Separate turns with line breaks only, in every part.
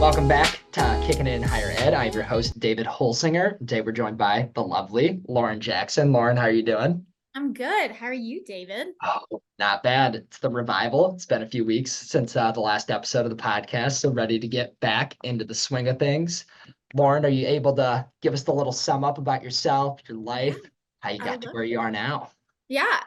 Welcome back to Kickin in Higher Ed. I'm your host, David Holsinger. Today we're joined by the lovely Loren Jackson. Loren, how are you doing?
I'm good. How are you, David?
Oh, not bad. It's the revival. It's been a few weeks since the last episode of the podcast, so ready to get back into the swing of things. Loren, are you able to give us the little sum up about yourself, your
Yeah,
life, how you
I
got
would
to
love
where you
to.
are now?
Yeah.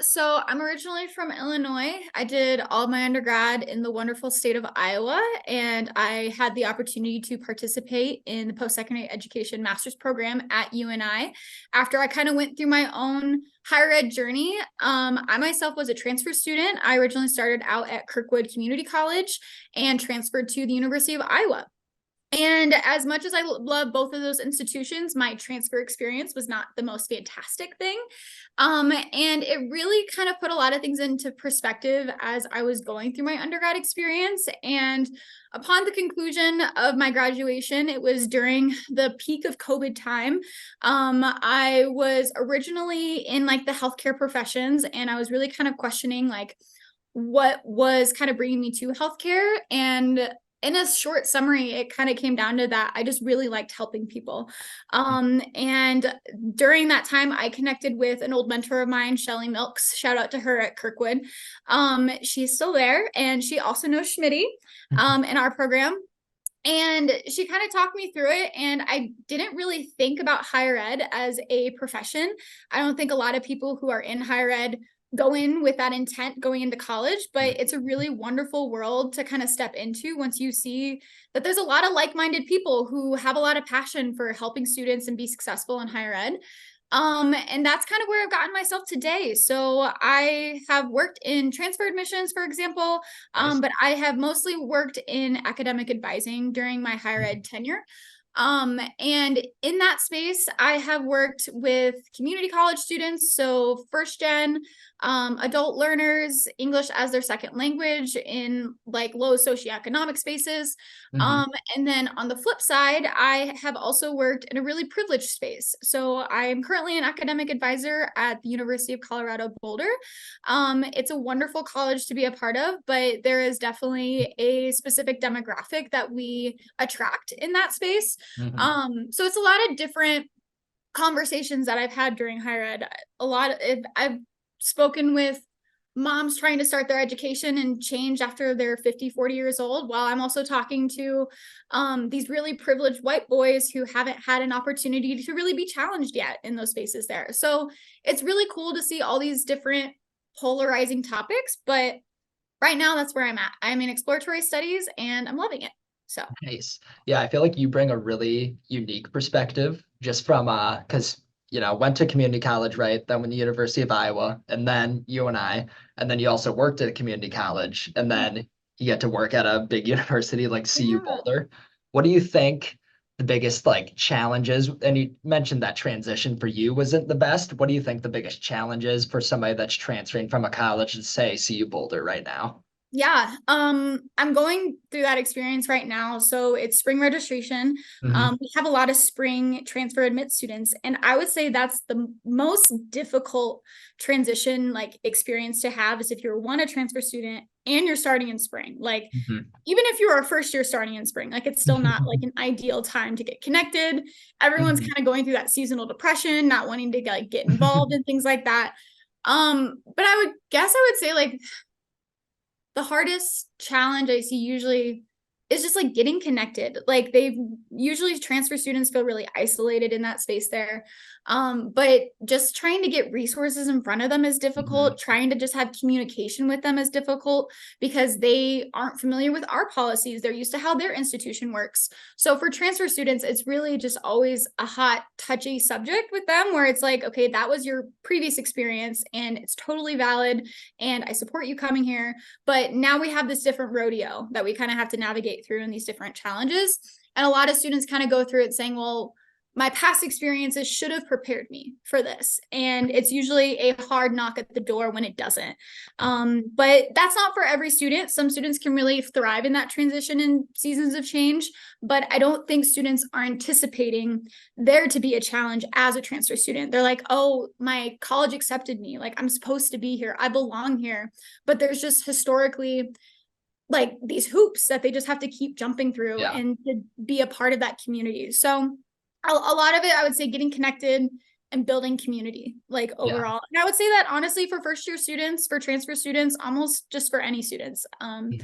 So I'm originally from Illinois. I did all my undergrad in the wonderful state of Iowa, and I had the opportunity to participate in the post-secondary education master's program at UNI. After I kind of went through my own higher ed journey, I myself was a transfer student. I originally started out at Kirkwood Community College and transferred to the University of Iowa. And as much as I love both of those institutions, my transfer experience was not the most fantastic thing. And it really kind of put a lot of things into perspective as I was going through my undergrad experience. And upon the conclusion of my graduation, it was during the peak of COVID time. I was originally in like the healthcare professions, and I was really kind of questioning like what was kind of bringing me to healthcare. And in a short summary, it kind of came down to that I just really liked helping people. And during that time, I connected with an old mentor of mine, Shelly Milks. Shout out to her at Kirkwood. She's still there, and she also knows Schmitty in our program. And she kind of talked me through it. And I didn't really think about higher ed as a profession. I don't think a lot of people who are in higher ed go in with that intent going into college, but it's a really wonderful world to kind of step into once you see that there's a lot of like-minded people who have a lot of passion for helping students and be successful in higher ed. And that's kind of where I've gotten myself today. So I have worked in transfer admissions, for example,
Nice.
but I have mostly worked in academic advising during my higher ed tenure. And in that space, I have worked with community college students, so first gen, adult learners, English as their second language in like low socioeconomic spaces.
Mhm.
Um, and then on the flip side, I have also worked in a really privileged space. So I am currently an academic advisor at the University of Colorado-Boulder. It's a wonderful college to be a part of, but there is definitely a specific demographic that we attract in that space.
Mhm.
So it's a lot of different conversations that I've had during higher ed. I've spoken with moms trying to start their education and change after they're 50, 40 years old, while I'm also talking to these really privileged white boys who haven't had an opportunity to really be challenged yet in those spaces there. So it's really cool to see all these different polarizing topics, but right now that's where I'm at. I'm in exploratory studies and I'm loving it. So
Nice. Yeah, I feel like you bring a really unique perspective just from because went to community college, right? Then went to the University of Iowa, and then UNI, and then you also worked at a community college, and then you get to work at a big university like CU
yeah.
Boulder. What do you think the biggest like challenges? And you mentioned that transition for you wasn't the best. What do you think the biggest challenge is for somebody that's transferring from a college to say CU Boulder right now?
Yeah, I'm going through that experience right now. So it's spring registration.
Hmm.
We have a lot of spring transfer admit students, and I would say that's the most difficult transition like experience to have is if you're a transfer student and you're starting in spring. Like even if you're a first year starting in spring, like it's still not like an ideal time to get connected. Everyone's
Hmm.
kind of going through that seasonal depression, not wanting to like get involved in things like that. But I would say like the hardest challenge I see usually is just like getting connected. Like they've usually transfer students feel really isolated in that space there. But just trying to get resources in front of them is
Hmm.
difficult. Trying to just have communication with them is difficult because they aren't familiar with our policies. They're used to how their institution works. So for transfer students, it's really just always a hot, touchy subject with them where it's like, okay, that was your previous experience and it's totally valid. And I support you coming here, but now we have this different rodeo that we kind of have to navigate through in these different challenges. And a lot of students kind of go through it saying, well, my past experiences should have prepared me for this. And it's usually a hard knock at the door when it doesn't. But that's not for every student. Some students can really thrive in that transition in seasons of change. But I don't think students are anticipating there to be a challenge as a transfer student. They're like, oh, my college accepted me. Like I'm supposed to be here. I belong here. But there's just historically like these hoops that they just have to keep jumping through
Yeah.
and to be a part of that community. So a lot of it, I would say, getting connected and building community, like
Yeah.
overall. And I would say that honestly for first year students, for transfer students, almost just for any students.
Mhm.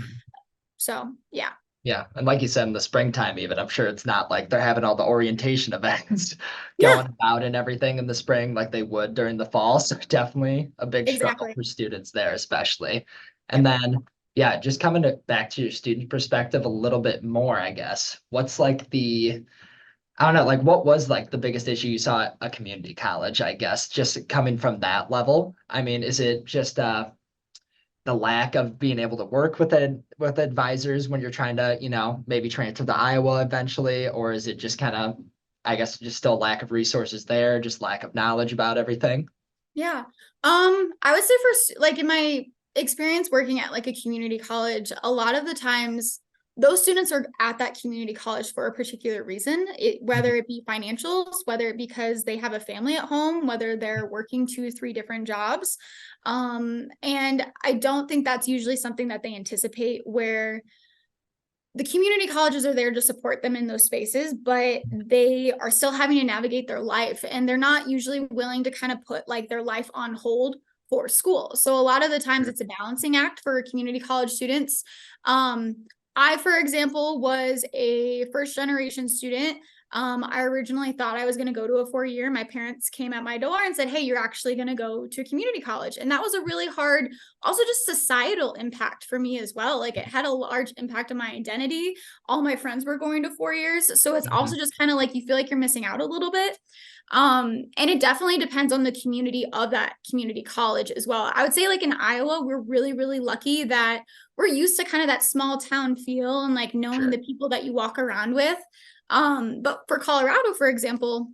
So yeah.
Yeah. And like you said, in the springtime, even, I'm sure it's not like they're having all the orientation events
Yeah,
going about and everything in the spring like they would during the fall. So definitely a big struggle
exactly.
for students there, especially. And
Yep.
then, yeah, just coming back to your student perspective a little bit more, I guess. What's like I don't know, like what was like the biggest issue you saw at a community college, I guess, just coming from that level? I mean, is it just the lack of being able to work with advisors when you're trying to, maybe transfer to Iowa eventually, or is it just kind of, I guess, just still lack of resources there, just lack of knowledge about everything?
Yeah. I would say like in my experience working at like a community college, a lot of the times those students are at that community college for a particular reason,
Mhm.
whether it be financials, whether it because they have a family at home, whether they're working 2, 3 different jobs. And I don't think that's usually something that they anticipate where the community colleges are there to support them in those spaces, but they are still having to navigate their life and they're not usually willing to kind of put like their life on hold for school. So a lot of the times
Sure.
it's a balancing act for community college students. Um, I, for example, was a first generation student. I originally thought I was going to go to a 4 year. My parents came at my door and said, "Hey, you're actually going to go to a community college." And that was a really hard, also just societal impact for me as well. Like it had a large impact on my identity. All my friends were going to 4 years. So it's
Mhm.
also just kind of like you feel like you're missing out a little bit. And it definitely depends on the community of that community college as well. I would say like in Iowa, we're really, really lucky that we're used to kind of that small town feel and like knowing
Sure.
the people that you walk around with. But for Colorado, for example,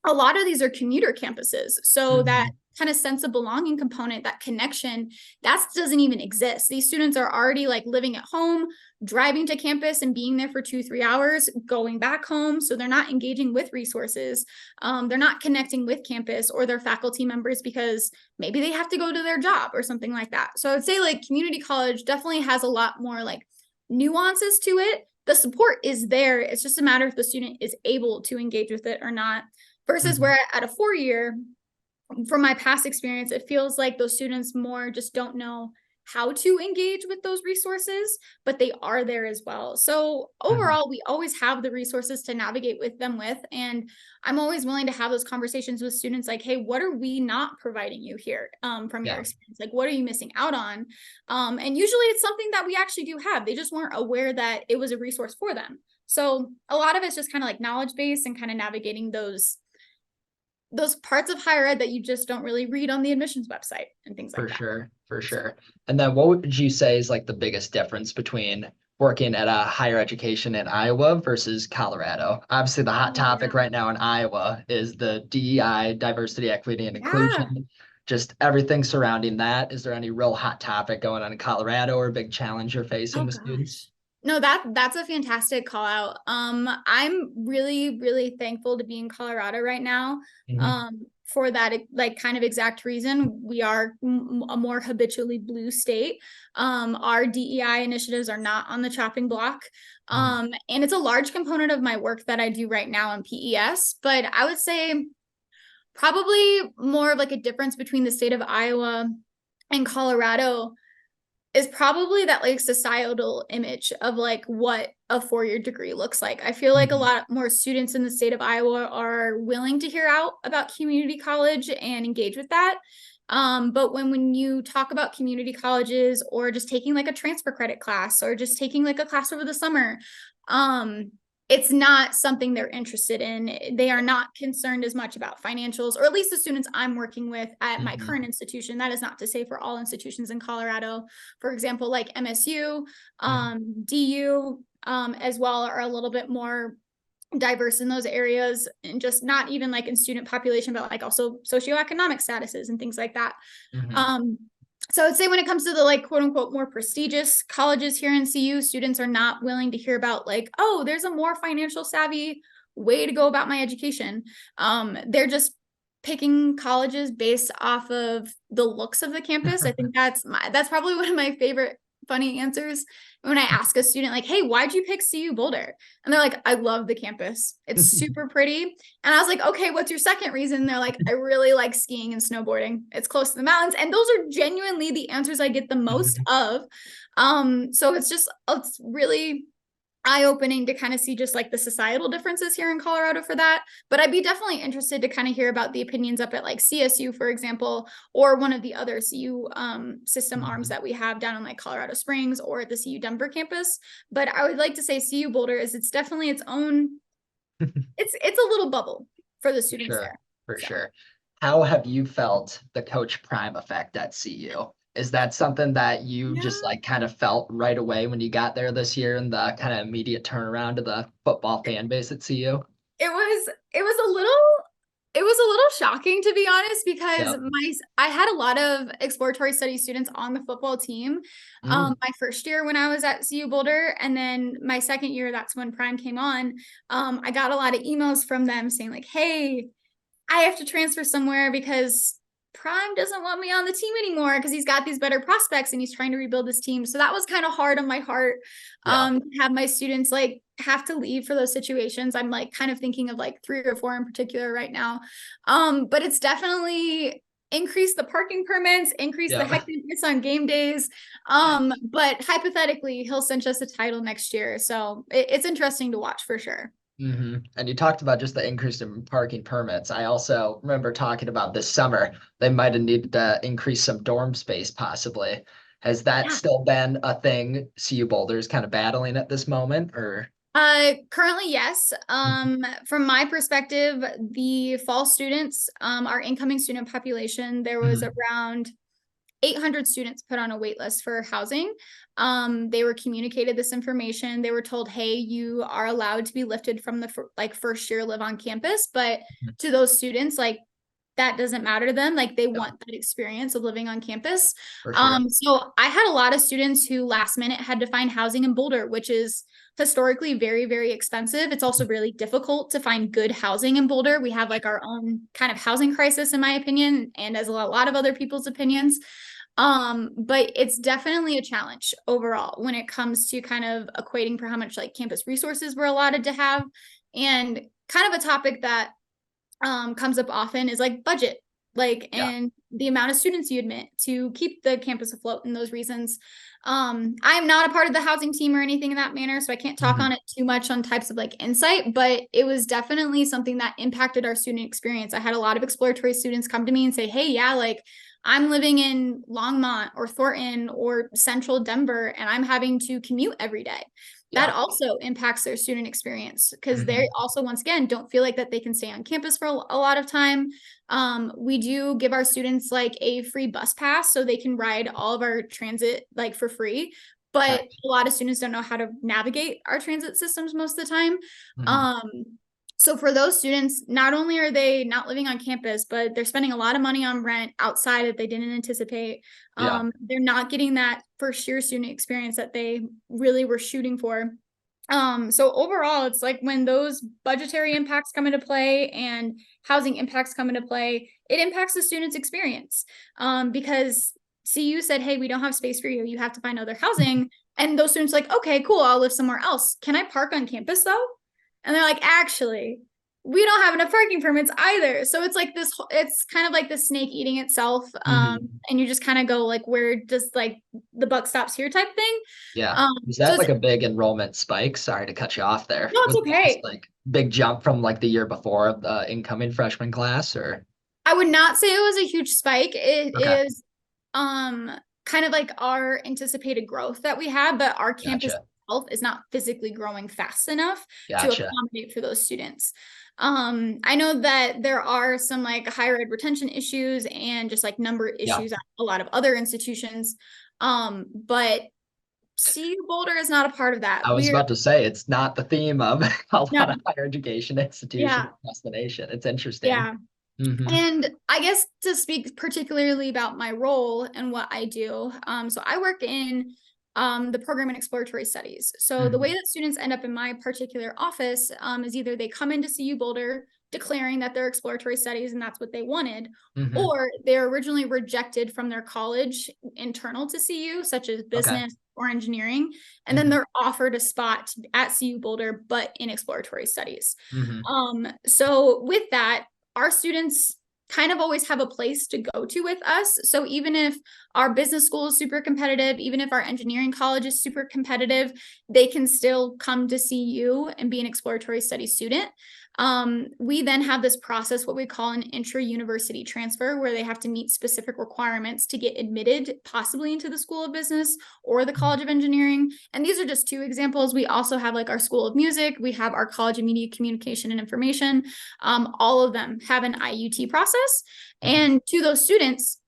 a lot of these are commuter campuses. So that
Mhm.
kind of sense of belonging component, that connection, that doesn't even exist. These students are already like living at home, driving to campus and being there for 2, 3 hours, going back home. So they're not engaging with resources. They're not connecting with campus or their faculty members because maybe they have to go to their job or something like that. So I would say like community college definitely has a lot more like nuances to it. The support is there. It's just a matter if the student is able to engage with it or not. Versus
Mhm.
where at a 4 year, from my past experience, it feels like those students more just don't know how to engage with those resources, but they are there as well. So
Mhm.
overall, we always have the resources to navigate with them with. And I'm always willing to have those conversations with students like, hey, what are we not providing you here from your
Yeah,
experience? Like, what are you missing out on? And usually it's something that we actually do have. They just weren't aware that it was a resource for them. So a lot of it's just kind of like knowledge base and kind of navigating those parts of higher ed that you just don't really read on the admissions website and things
for
like that.
sure, for
So,
sure. And then what would you say is like the biggest difference between working at a higher education in Iowa versus Colorado? Obviously, the hot
oh
topic
yeah.
right now in Iowa is the DEI, diversity, equity, and
Yeah.
inclusion. Just everything surrounding that. Is there any real hot topic going on in Colorado or a big challenge you're facing
Oh
with students?
gosh. No, that's a fantastic call out. I'm really, really thankful to be in Colorado right now.
Mhm.
For that like kind of exact reason. We are a more habitually blue state. Our DEI initiatives are not on the chopping block.
Mhm.
And it's a large component of my work that I do right now in PES, but I would say probably more of like a difference between the state of Iowa and Colorado is probably that like societal image of like what a 4 year degree looks like. I feel like a
Mhm.
lot more students in the state of Iowa are willing to hear out about community college and engage with that. But when you talk about community colleges or just taking like a transfer credit class or just taking like a class over the summer, um, it's not something they're interested in. They are not concerned as much about financials, or at least the students I'm working with at my
Mhm.
current institution. That is not to say for all institutions in Colorado. For example, like MSU,
Mhm.
DU, as well are a little bit more diverse in those areas and just not even like in student population, but like also socioeconomic statuses and things like that.
Mhm.
Um, so I'd say when it comes to the like quote unquote more prestigious colleges here in CU, students are not willing to hear about like, oh, there's a more financial savvy way to go about my education. They're just picking colleges based off of the looks of the campus. I think that's probably one of my favorite funny answers when I ask a student like, hey, why'd you pick CU Boulder? And they're like, I love the campus. It's super pretty. And I was like, okay, what's your second reason? They're like, I really like skiing and snowboarding. It's close to the mountains. And those are genuinely the answers I get the most of. So it's really eye-opening to kind of see just like the societal differences here in Colorado for that. But I'd be definitely interested to kind of hear about the opinions up at like CSU, for example, or one of the other CU system arms that we have down in like Colorado Springs or at the CU Denver campus. But I would like to say CU Boulder it's definitely its own, it's a little bubble for the students there.
For sure. How have you felt the Coach Prime effect at CU? Is that something that you just like kind of felt right away when you got there this year and the kind of immediate turnaround to the football fan base at CU?
It was a little shocking, to be honest, because
Yep.
I had a lot of exploratory study students on the football team. My first year when I was at CU Boulder, and then my second year, that's when Prime came on. I got a lot of emails from them saying like, hey, I have to transfer somewhere because Prime doesn't want me on the team anymore because he's got these better prospects and he's trying to rebuild this team. So that was kind of hard on my heart to have my students like have to leave for those situations. I'm like kind of thinking of like 3 or 4 in particular right now. But it's definitely increased the parking permits, increased the hecticness on game days. But hypothetically, he'll cinch us a title next year. So it's interesting to watch for sure.
And you talked about just the increase in parking permits. I also remember talking about this summer, they might have needed to increase some dorm space possibly. Has that still been a thing CU Boulder is kind of battling at this moment, or?
Currently, yes. From my perspective, the fall students, our incoming student population, there was around 800 students put on a wait list for housing. They were communicated this information. They were told, hey, you are allowed to be lifted from the first year live on campus. But to those students, like that doesn't matter to them. Like they want that experience of living on campus.
For sure.
So I had a lot of students who last minute had to find housing in Boulder, which is historically very, very expensive. It's also really difficult to find good housing in Boulder. We have like our own kind of housing crisis, in my opinion, and as a lot of other people's opinions. But it's definitely a challenge overall when it comes to kind of equating for how much like campus resources we're allotted to have. And kind of a topic that comes up often is like budget, and the amount of students you admit to keep the campus afloat and those reasons. I'm not a part of the housing team or anything in that manner, so I can't talk on it too much on types of like insight, but it was definitely something that impacted our student experience. I had a lot of exploratory students come to me and say, hey, yeah, like I'm living in Longmont or Thornton or central Denver, and I'm having to commute every day. That also impacts their student experience because they also, once again, don't feel like that they can stay on campus for a lot of time. We do give our students like a free bus pass so they can ride all of our transit like for free. But a lot of students don't know how to navigate our transit systems most of the time. So for those students, not only are they not living on campus, but they're spending a lot of money on rent outside that they didn't anticipate. They're not getting that first year student experience that they really were shooting for. So overall, it's like when those budgetary impacts come into play and housing impacts come into play, it impacts the student's experience. Because CU said, hey, we don't have space for you. You have to find other housing. And those students are like, okay, cool. I'll live somewhere else. Can I park on campus though? And they're like, actually, we don't have enough parking permits either. So it's like this, it's kind of like the snake eating itself. And you just kind of go like, where does like the buck stops here type thing.
Was that like a big enrollment spike? Sorry to cut you off there.
No, it's okay.
Like big jump from like the year before of the incoming freshman class, or?
I would not say it was a huge spike. It is kind of like our anticipated growth that we have, but our campus itself is not physically growing fast enough to accommodate for those students. I know that there are some like higher ed retention issues and just like number issues at a lot of other institutions. But CU Boulder is not a part of that.
I was about to say it's not the theme of a lot of higher education institutions across the nation. It's interesting.
And I guess to speak particularly about my role and what I do, so I work in the program in exploratory studies. So the way that students end up in my particular office is either they come into CU Boulder declaring that they're exploratory studies and that's what they wanted,
Hmm.
or they're originally rejected from their college internal to CU, such as
Okay.
business or engineering, and then
Hmm.
they're offered a spot at CU Boulder, but in exploratory studies.
Hmm.
So with that, our students kind of always have a place to go to with us. So even if our business school is super competitive, even if our engineering college is super competitive, they can still come to CU and be an exploratory studies student. We then have this process, what we call an intra-university transfer, where they have to meet specific requirements to get admitted possibly into the School of Business or the College of Engineering. And these are just two examples. We also have like our School of Music, we have our College of Media Communication and Information. All of them have an IUT process.
Hmm.
And to those students,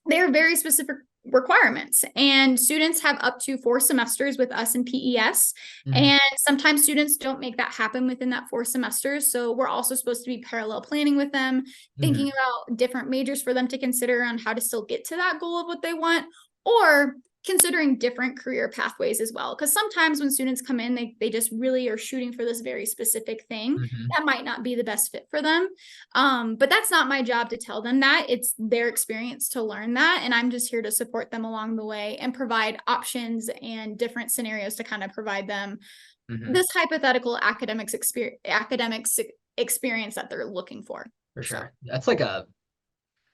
they are very specific requirements, and students have up to 4 semesters with us in PES,
Hmm.
and sometimes students don't make that happen within that 4 semesters, so we're also supposed to be parallel planning with them,
Hmm.
thinking about different majors for them to consider on how to still get to that goal of what they want, or considering different career pathways as well, because sometimes when students come in, they just really are shooting for this very specific thing
Hmm.
that might not be the best fit for them. But that's not my job to tell them that. It's their experience to learn that. And I'm just here to support them along the way and provide options and different scenarios to kind of provide them
Hmm.
this hypothetical academics experience that they're looking for.
For
So
sure. That's like a,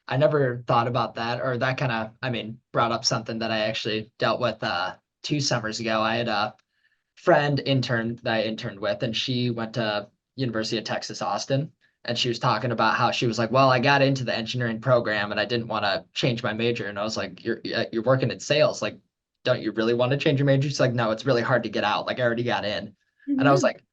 I never thought about that, or that kind of, I mean, brought up something that I actually dealt with 2 summers ago. I had a friend intern that I interned with, and she went to University of Texas, Austin, and she was talking about how she was like, well, I got into the engineering program and I didn't want to change my major. And I was like, you're working in sales. Like, don't you really want to change your major? She's like, no, it's really hard to get out. Like, I already got in. And I was
mhm.
like,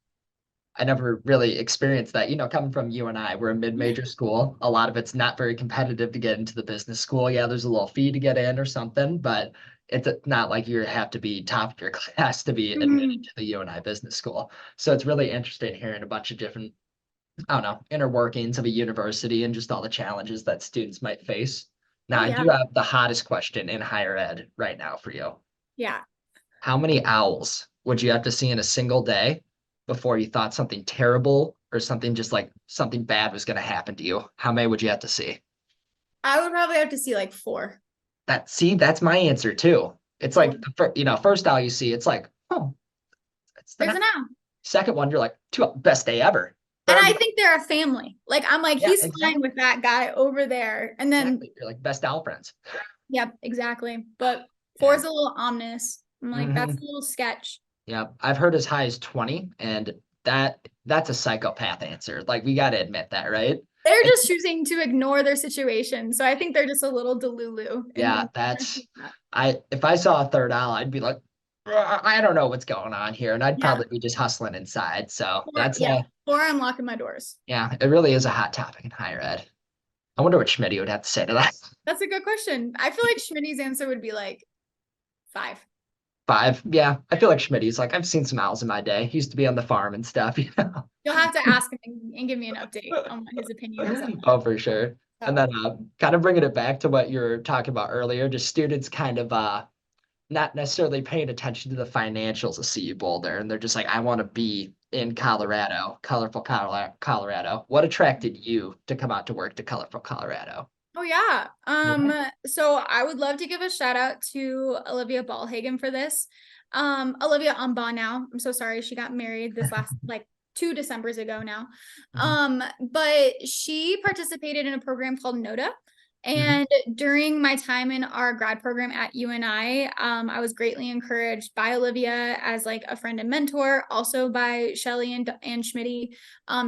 I never really experienced that. Coming from you and I, we're a
Yeah.
mid-major school. A lot of it's not very competitive to get into the business school. Yeah, there's a little fee to get in or something, but it's not like you have to be top of your class to be admitted
Mhm.
to the U and I business school. So it's really interesting hearing a bunch of different, I don't know, inner workings of a university and just all the challenges that students might face. Now,
Oh
I
yeah.
do have the hottest question in higher ed right now for you.
Yeah.
How many owls would you have to see in a single day before you thought something terrible or something just like something bad was going to happen to you? How many would you have to see?
I would probably have to see like 4.
That's my answer too. It's
4.
like first owl you see, it's like, oh, it's the
There's
night.
an owl.
Second one, you're like, best day ever.
And
Third
I
one,
think they're a family. Like I'm like,
yeah,
he's flying
exactly,
with that guy over there. And then
exactly. You're like best owl friends.
yep, exactly. But 4
Yeah.
is a little ominous. I'm like, that's a
Hmm.
little sketch.
Yeah, I've heard as high as 20, and that's a psychopath answer. Like we got to admit that, right?
They're
And
just choosing to ignore their situation. So I think they're just a little delulu
yeah,
in
that's I if I saw a third owl, I'd be like, I don't know what's going on here, and I'd
yeah.
probably be just hustling inside. So
Or
that's
yeah. Or I'm locking my doors.
yeah, it really is a hot topic in higher ed. I wonder what Schmitty would have to say to that.
That's a good question. I feel like Schmitty's answer would be like 5.
5, yeah, I feel like Schmitty's like I've seen some owls in my day. He used to be on the farm and stuff, you know.
You'll have to ask him and give me an update on what his opinion is on
Oh, for sure.
that.
And
So
then kind of bringing it back to what you were talking about earlier, just students kind of not necessarily paying attention to the financials of CU Boulder, and they're just like, I want to be in Colorado, colorful Colorado. What attracted you to come out to work to colorful Colorado?
oh yeah.
Yeah.
So I would love to give a shout out to Olivia Ballhagen for this. Olivia Umba now. I'm so sorry she got married this last like 2 Decembers ago now.
Hmm.
But she participated in a program called NODA.
Hmm.
And during my time in our grad program at UNI, I was greatly encouraged by Olivia as like a friend and mentor, also by Shelly and Schmitty,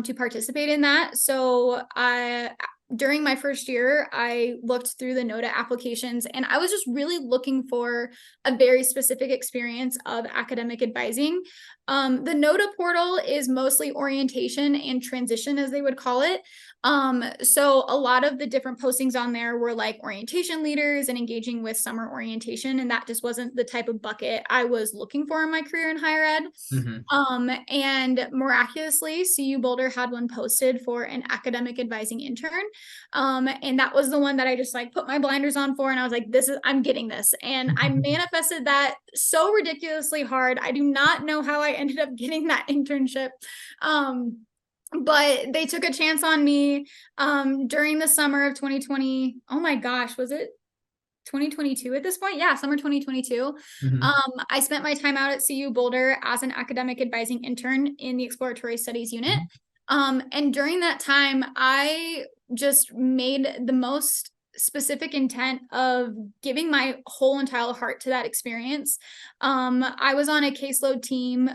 to participate in that. So I during my first year, I looked through the NODA applications and I was just really looking for a very specific experience of academic advising. The NODA portal is mostly orientation and transition, as they would call it. So a lot of the different postings on there were like orientation leaders and engaging with summer orientation, and that just wasn't the type of bucket I was looking for in my career in higher ed.
Hmm.
And miraculously, CU Boulder had one posted for an academic advising intern. And that was the one that I just like put my blinders on for. And I was like, I'm getting this. And I manifested that so ridiculously hard. I do not know how I ended up getting that internship. Um, but they took a chance on me during the summer of 2020. Oh my gosh, was it 2022 at this point? Yeah, summer 2022.
Hmm.
I spent my time out at CU Boulder as an academic advising intern in the exploratory studies unit. And during that time, I just made the most specific intent of giving my whole entire heart to that experience. I was on a caseload team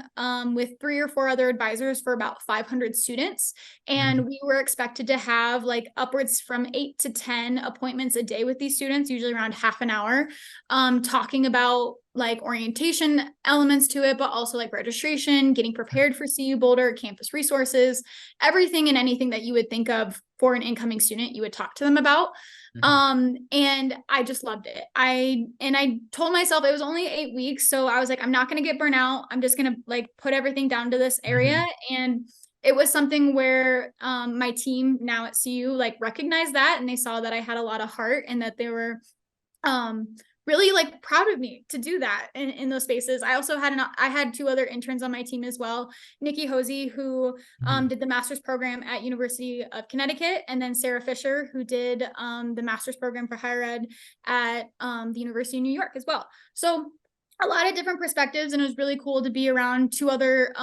with 3 or 4 other advisors for about 500 students,
Hmm.
and we were expected to have like upwards from 8 to 10 appointments a day with these students, usually around half an hour, talking about like orientation elements to it, but also like registration, getting prepared for CU Boulder, campus resources, everything and anything that you would think of for an incoming student, you would talk to them about.
Hmm.
And I just loved it. I told myself it was only 8 weeks. So I was like, I'm not gonna get burnt out. I'm just gonna like put everything down to this area.
Hmm.
And it was something where my team now at CU like recognized that, and they saw that I had a lot of heart and that they were really like proud of me to do that in those spaces. I had 2 other interns on my team as well. Nikki Hosey, who
Hmm.
did the master's program at University of Connecticut, and then Sarah Fisher, who did the master's program for higher ed at the University of New York as well. So a lot of different perspectives, and it was really cool to be around 2 other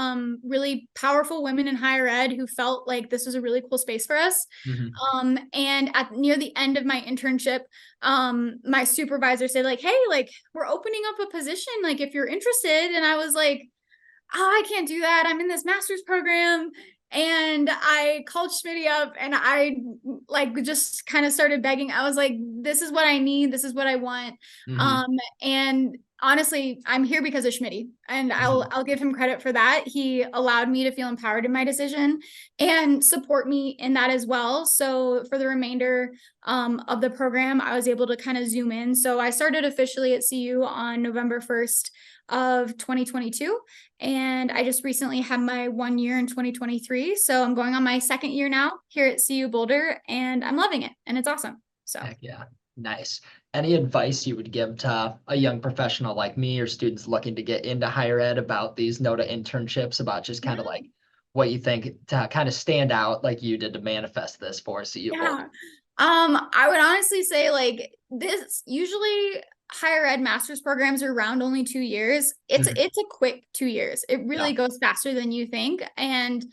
really powerful women in higher ed who felt like this was a really cool space for us.
Hmm.
And at near the end of my internship, my supervisor said like, hey, like we're opening up a position, like if you're interested. And I was like, oh, I can't do that. I'm in this master's program. And I called Schmitty up and I like just kind of started begging. I was like, this is what I need. This is what I want.
Hmm.
Um, and honestly, I'm here because of Schmitty, and
Hmm.
I'll give him credit for that. He allowed me to feel empowered in my decision and support me in that as well. So for the remainder of the program, I was able to kind of zoom in. So I started officially at CU on November 1st of 2022. And I just recently had my 1 year in 2023. So I'm going on my 2nd year now here at CU Boulder, and I'm loving it. And it's awesome. So
Heck yeah. Nice. Any advice you would give to a young professional like me or students looking to get into higher ed about these NOTA internships, about just kind of
yeah.
like what you think to kind of stand out like you did to manifest this for CU Boulder?
Yeah. I would honestly say like this usually higher ed master's programs are around only 2 years.
Mhm.
It's a quick 2 years. It
Yeah.
really goes faster than you think. And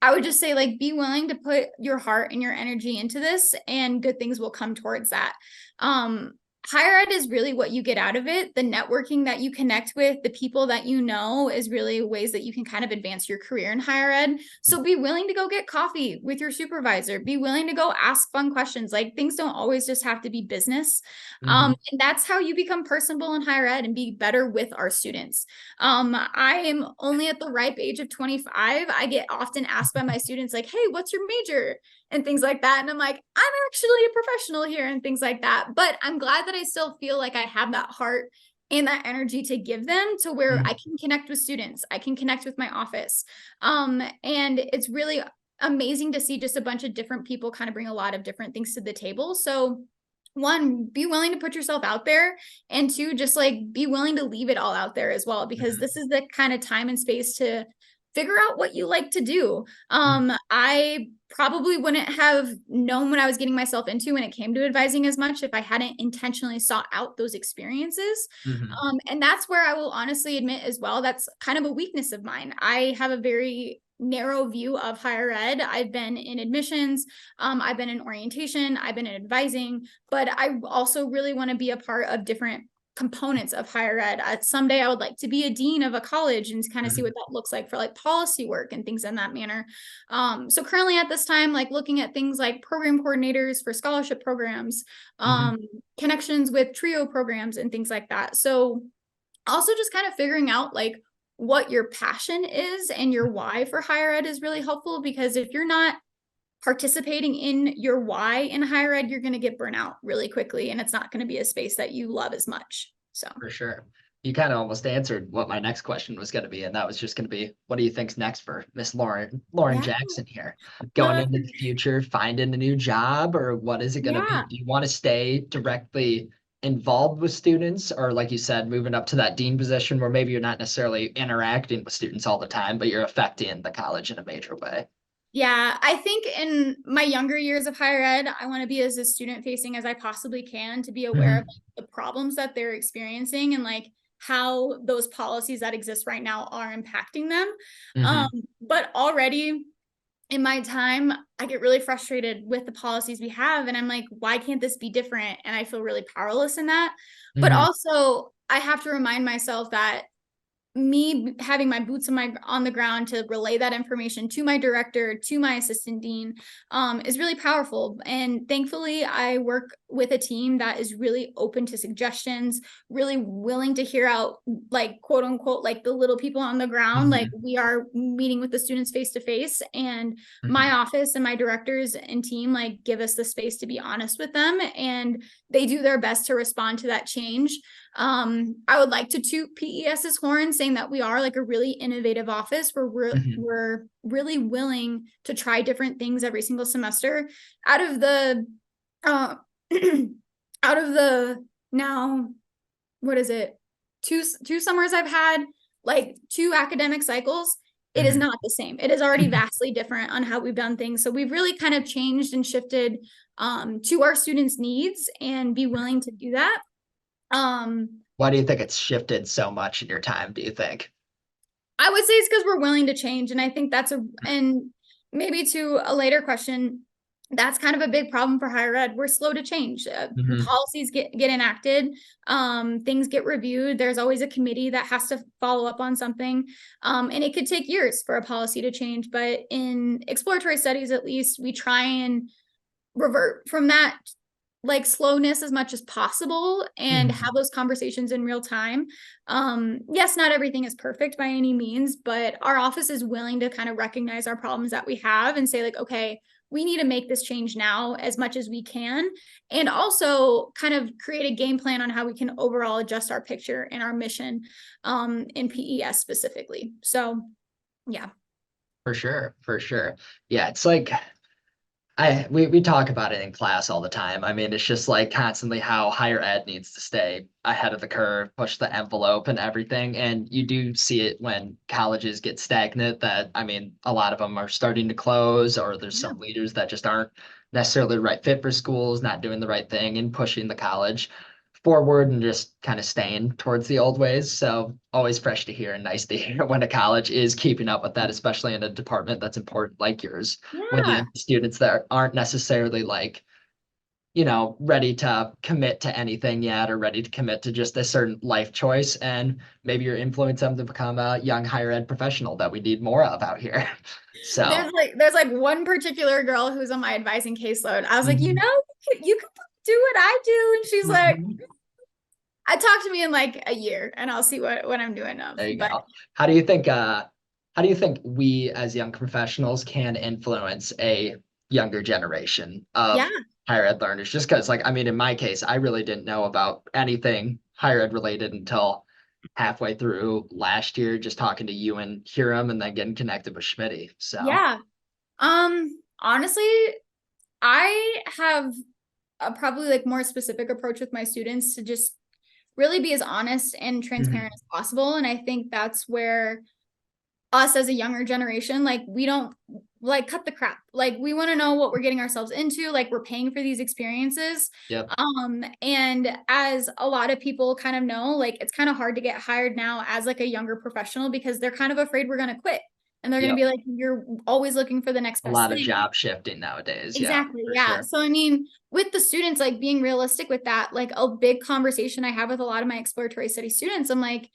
I would just say like be willing to put your heart and your energy into this, and good things will come towards that. Um Higher ed is really what you get out of it. The networking that you connect with, the people that you know, is really ways that you can kind of advance your career in higher ed. So be willing to go get coffee with your supervisor. Be willing to go ask fun questions. Like things don't always just have to be business.
Hmm.
And that's how you become personable in higher ed and be better with our students. I am only at the ripe age of 25. I get often asked by my students, like, hey, what's your major? And things like that. And I'm like, I'm actually a professional here and things like that. But I'm glad that I still feel like I have that heart and that energy to give them, to where I can connect with students. I can connect with my office. And it's really amazing to see just a bunch of different people kind of bring a lot of different things to the table. So one, be willing to put yourself out there, and two, just like be willing to leave it all out there as well, because
Hmm.
this is the kind of time and space to figure out what you like to do. I probably wouldn't have known what I was getting myself into when it came to advising as much if I hadn't intentionally sought out those experiences.
Hmm.
And that's where I will honestly admit as well, that's kind of a weakness of mine. I have a very narrow view of higher ed. I've been in admissions, I've been in orientation, I've been in advising, but I also really want to be a part of different components of higher ed. Someday I would like to be a dean of a college and kind of see
Hmm.
what that looks like for like policy work and things in that manner. So currently at this time, like looking at things like program coordinators for scholarship programs,
Hmm.
connections with trio programs and things like that. So also just kind of figuring out like what your passion is and your why for higher ed is really helpful, because if you're not participating in your why in higher ed, you're going to get burnt out really quickly, and it's not going to be a space that you love as much. So
For sure. You kind of almost answered what my next question was going to be, and that was just going to be, what do you think's next for Miss Lauren
yeah.
Jackson here? Going
uh,
into the future, finding a new job, or what is it going to be?
yeah.
Do you want to stay directly involved with students, or like you said, moving up to that dean position where maybe you're not necessarily interacting with students all the time, but you're affecting the college in a major way?
Yeah, I think in my younger years of higher ed, I want to be as student facing as I possibly can to be aware of
Hmm.
like, the problems that they're experiencing and like how those policies that exist right now are impacting them. Um,
Hmm.
but already in my time, I get really frustrated with the policies we have. And I'm like, why can't this be different? And I feel really powerless in that. But
Hmm.
also, I have to remind myself that me having my boots on the ground to relay that information to my director, to my assistant dean, is really powerful. And thankfully, I work with a team that is really open to suggestions, really willing to hear out, like quote unquote, like the little people on the ground. Like
Hmm.
we are meeting with the students face to face, and my
Hmm.
office and my directors and team like give us the space to be honest with them, and they do their best to respond to that change. I would like to toot PES's horn, saying that we are like a really innovative office where
Hmm.
we're really willing to try different things every single semester. Out of the uh, out of the now, what is it? Two summers I've had, like two academic cycles. It is
Hmm.
not the same. It is already vastly different on how we've done things. So we've really kind of changed and shifted to our students' needs and be willing to do that. Um,
Why do you think it's shifted so much in your time, do you think?
I would say it's because we're willing to change. And I think and maybe to a later question, that's kind of a big problem for higher ed. We're slow to change.
Hmm.
Policies get enacted, things get reviewed. There's always a committee that has to follow up on something. And it could take years for a policy to change. But in exploratory studies, at least, we try and revert from that like slowness as much as possible and
Hmm.
have those conversations in real time. Yes, not everything is perfect by any means, but our office is willing to kind of recognize our problems that we have and say like, okay, we need to make this change now as much as we can, and also kind of create a game plan on how we can overall adjust our picture and our mission in PES specifically. So yeah.
For sure, for sure. Yeah, it's like we talk about it in class all the time. I mean, it's just like constantly how higher ed needs to stay ahead of the curve, push the envelope and everything. And you do see it when colleges get stagnant that, I mean, a lot of them are starting to close, or there's
Yeah.
some leaders that just aren't necessarily the right fit for schools, not doing the right thing and pushing the college forward and just kind of staying towards the old ways. So always fresh to hear and nice to hear when a college is keeping up with that, especially in a department that's important like yours, when you
Yeah.
have students that aren't necessarily like, ready to commit to anything yet or ready to commit to just a certain life choice. And maybe you're influencing them to become a young higher ed professional that we need more of out here. So,
There's like one particular girl who's on my advising caseload. I was like,
mhm,
you can do what I do. And she's like,
mhm.
I talk to me in like a year and I'll see what I'm doing of.
There you
But
go. How do you think we as young professionals can influence a younger generation
yeah,
of higher ed learners? Just because, like, I mean, in my case, I really didn't know about anything higher ed related until halfway through last year, just talking to you and Hiram and then getting connected with Schmitty. So,
yeah. Honestly, I have a probably like more specific approach with my students to just really be as honest and transparent
mhm.
as possible. And I think that's where us as a younger generation, like we don't like cut the crap. Like we want to know what we're getting ourselves into, like we're paying for these experiences.
Yep.
And as a lot of people kind of know, like it's kind of hard to get hired now as like a younger professional because they're kind of afraid we're going to quit. And they're going to
Yep.
be like, you're always looking for the next
A
best
lot of
thing.
job shifting nowadays. Yeah,
Exactly.
for
Yeah.
sure.
So, I mean, with the students, like being realistic with that, like a big conversation I have with a lot of my exploratory study students, I'm like,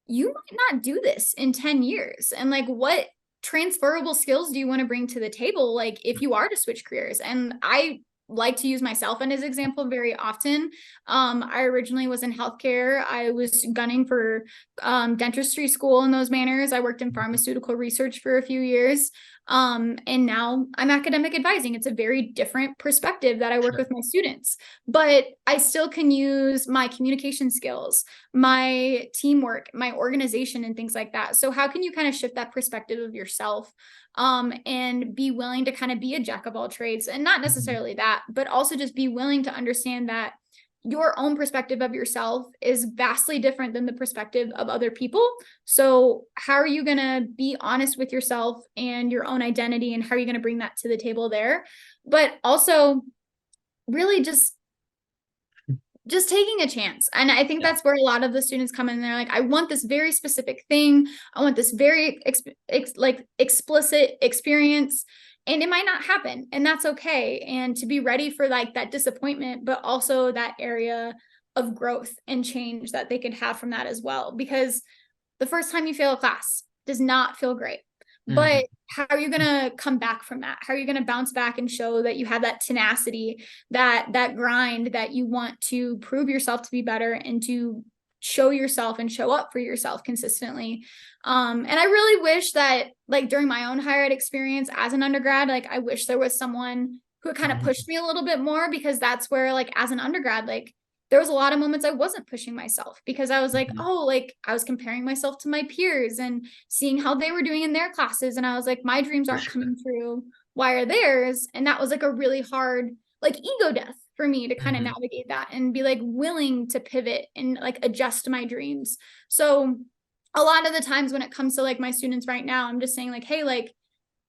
you might not do this in 10 years. And like, what transferable skills do you want to bring to the table? Like, if you are to switch careers. And I like to use myself as an example very often. I originally was in healthcare. I was gunning for dentistry school in those manners. I worked in pharmaceutical research for a few years. And now I'm academic advising. It's a very different perspective that I work
Sure.
with my students, but I still can use my communication skills, my teamwork, my organization, and things like that. So, how can you kind of shift that perspective of yourself and be willing to kind of be a jack of all trades? And not
Mhm.
necessarily that, but also just be willing to understand that your own perspective of yourself is vastly different than the perspective of other people. So how are you going to be honest with yourself and your own identity, and how are you going to bring that to the table there? But also really just taking a chance. And I think that's where a lot of the students come in and they're like, I want this very specific thing. I want this very explicit experience, and it might not happen, and that's okay. And to be ready for like that disappointment, but also that area of growth and change that they could have from that as well. Because the first time you fail a class does not feel great. But how are you going to come back from that? How are you going to bounce back and show that you have that tenacity, that grind, that you want to prove yourself to be better and to show yourself and show up for yourself consistently? And I really wish that, like, during my own higher ed experience as an undergrad, like, I wish there was someone who kind of pushed me a little bit more, because that's where, like, as an undergrad, like, there was a lot of moments I wasn't pushing myself, because I was like, oh, like, I was comparing myself to my peers and seeing how they were doing in their classes. And I was like, my dreams aren't coming true. Why are theirs? And that was like a really hard, like, ego death for me to kind of navigate that and be like willing to pivot and like adjust my dreams. So a lot of the times when it comes to like my students right now, I'm just saying like, hey, like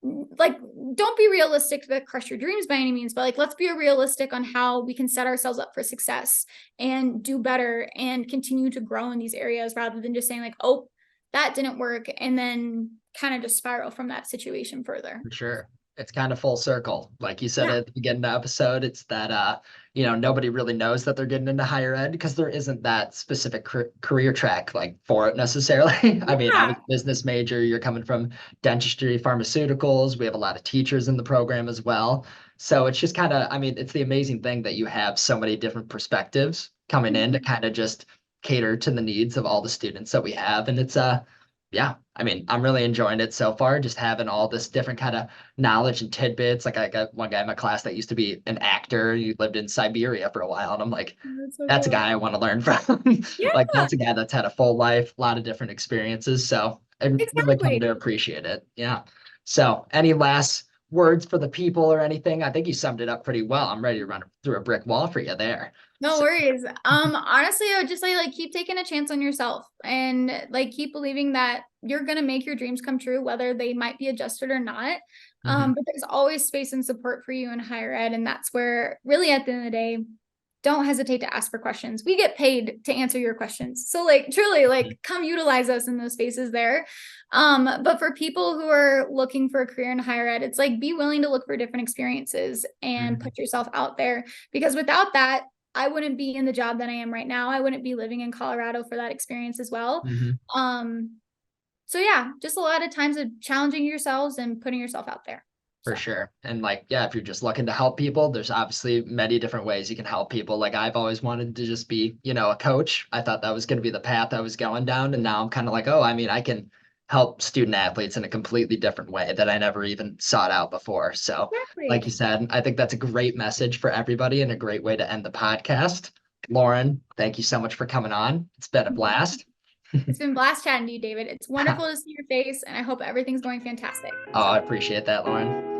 don't be realistic to crush your dreams by any means, but like, let's be realistic on how we can set ourselves up for success and do better and continue to grow in these areas, rather than just saying like, oh, that didn't work, and then kind of just spiral from that situation further.
For sure. It's kind of full circle. Like you said at the beginning of the episode, it's that, nobody really knows that they're getting into higher ed because there isn't that specific career track like for it necessarily. I mean, I was a business major. You're coming from dentistry, pharmaceuticals. We have a lot of teachers in the program as well. So it's just kind of, I mean, it's the amazing thing that you have so many different perspectives coming in to kind of just cater to the needs of all the students that we have. And it's, yeah, I mean, I'm really enjoying it so far, just having all this different kind of knowledge and tidbits. Like, I got one guy in my class that used to be an actor. He lived in Siberia for a while. And I'm like, that's a guy I want to learn from. Like, that's a guy that's had a full life, a lot of different experiences. So I really come to appreciate it. Yeah. So any last words for the people or anything? I think you summed it up pretty well. I'm ready to run through a brick wall for you there.
No worries. Honestly, I would just say, like, keep taking a chance on yourself, and like keep believing that you're gonna make your dreams come true, whether they might be adjusted or not. But there's always space and support for you in higher ed, and that's where really at the end of the day, don't hesitate to ask for questions. We get paid to answer your questions. So like truly, like, come utilize us in those spaces there. But for people who are looking for a career in higher ed, it's like, be willing to look for different experiences and put yourself out there, because without that, I wouldn't be in the job that I am right now. I wouldn't be living in Colorado for that experience as well. So yeah, just a lot of times of challenging yourselves and putting yourself out there.
For sure. And like, yeah, if you're just looking to help people, there's obviously many different ways you can help people. Like, I've always wanted to just be, a coach. I thought that was going to be the path I was going down. And now I'm kind of like, oh, I mean, I can help student athletes in a completely different way that I never even sought out before. So like you said, I think that's a great message for everybody and a great way to end the podcast. Loren, thank you so much for coming on. It's been a blast.
It's been a blast chatting to you, David. It's wonderful to see your face, and I hope everything's going fantastic.
Oh, I appreciate that, Loren.